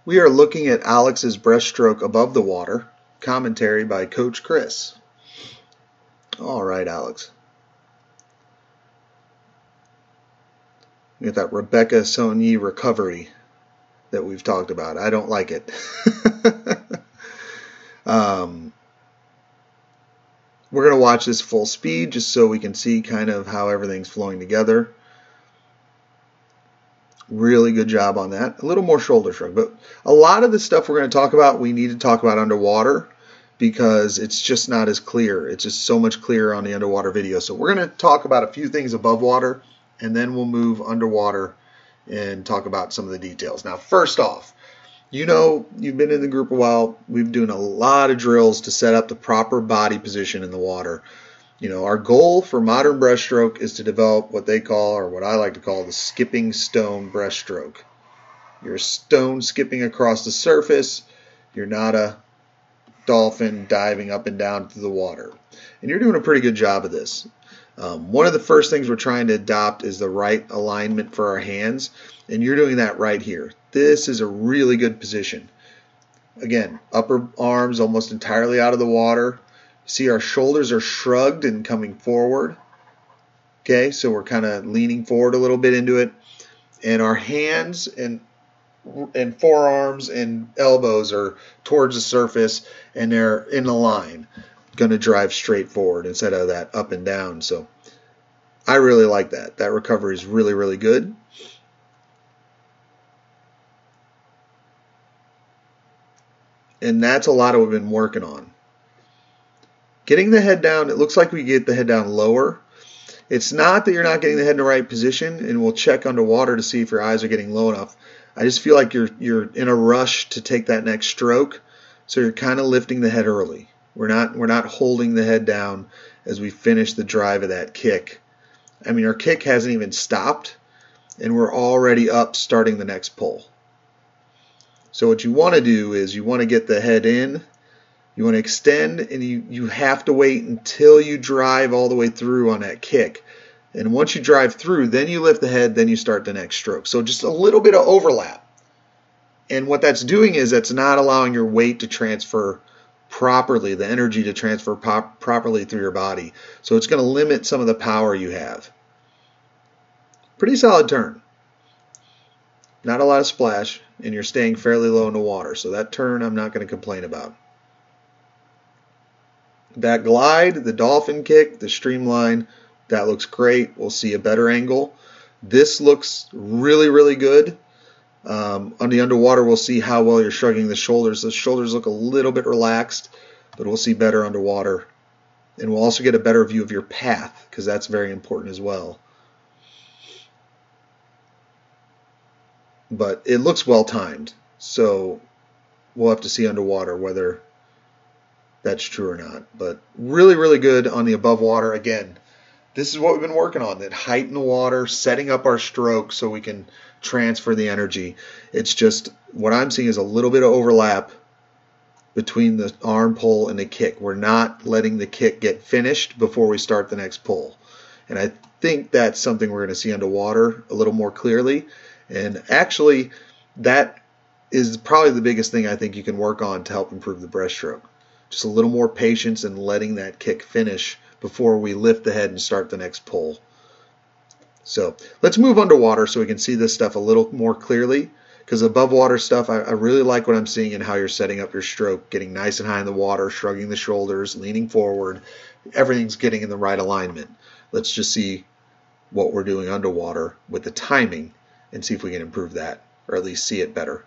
We are looking at Alex's breaststroke above the water, commentary by Coach Chris. All right, Alex. You got that Rebecca Sony recovery that we've talked about. I don't like it. We're going to watch this full speed just so we can see kind of how everything's flowing together. Really good job on that. A little more shoulder shrug, but a lot of the stuff we're going to talk about, we need to talk about underwater because it's just not as clear. It's just so much clearer on the underwater video. So we're going to talk about a few things above water, and then we'll move underwater and talk about some of the details. Now, first off, you know, you've been in the group a while. We've been doing a lot of drills to set up the proper body position in the water. You know, our goal for modern breaststroke is to develop what they call, or what I like to call, the skipping stone breaststroke. You're a stone skipping across the surface. You're not a dolphin diving up and down through the water. And you're doing a pretty good job of this. One of the first things we're trying to adopt is the right alignment for our hands, and you're doing that right here. This is a really good position. Again, upper arms almost entirely out of the water. See, our shoulders are shrugged and coming forward. Okay, so we're kind of leaning forward a little bit into it. And our hands and forearms and elbows are towards the surface, and they're in a line, going to drive straight forward instead of that up and down. So I really like that. That recovery is really, really good. And that's a lot of what we've been working on. Getting the head down, it looks like we get the head down lower. It's not that you're not getting the head in the right position, and we'll check underwater to see if your eyes are getting low enough. I just feel like you're in a rush to take that next stroke, so you're kind of lifting the head early. We're not holding the head down as we finish the drive of that kick. I mean, our kick hasn't even stopped, and we're already up starting the next pull. So what you want to do is you want to get the head in, you want to extend, and you have to wait until you drive all the way through on that kick. And once you drive through, then you lift the head, then you start the next stroke. So just a little bit of overlap. And what that's doing is that's not allowing your weight to transfer properly, the energy to transfer properly through your body. So it's going to limit some of the power you have. Pretty solid turn. Not a lot of splash, and you're staying fairly low in the water. So that turn I'm not going to complain about. That glide, the dolphin kick, the streamline, that looks great. We'll see a better angle. This looks really, really good. On the underwater, we'll see how well you're shrugging the shoulders. The shoulders look a little bit relaxed, but we'll see better underwater. And we'll also get a better view of your path, because that's very important as well. But it looks well timed, so we'll have to see underwater whether that's true or not. But really, really good on the above water. Again, this is what we've been working on, that height in the water, setting up our stroke so we can transfer the energy. It's just what I'm seeing is a little bit of overlap between the arm pull and the kick. We're not letting the kick get finished before we start the next pull. And I think that's something we're going to see underwater a little more clearly. And actually, that is probably the biggest thing I think you can work on to help improve the breaststroke. Just a little more patience and letting that kick finish before we lift the head and start the next pull. So let's move underwater so we can see this stuff a little more clearly, because above water stuff, I really like what I'm seeing and how you're setting up your stroke, getting nice and high in the water, shrugging the shoulders, leaning forward. Everything's getting in the right alignment. Let's just see what we're doing underwater with the timing and see if we can improve that, or at least see it better.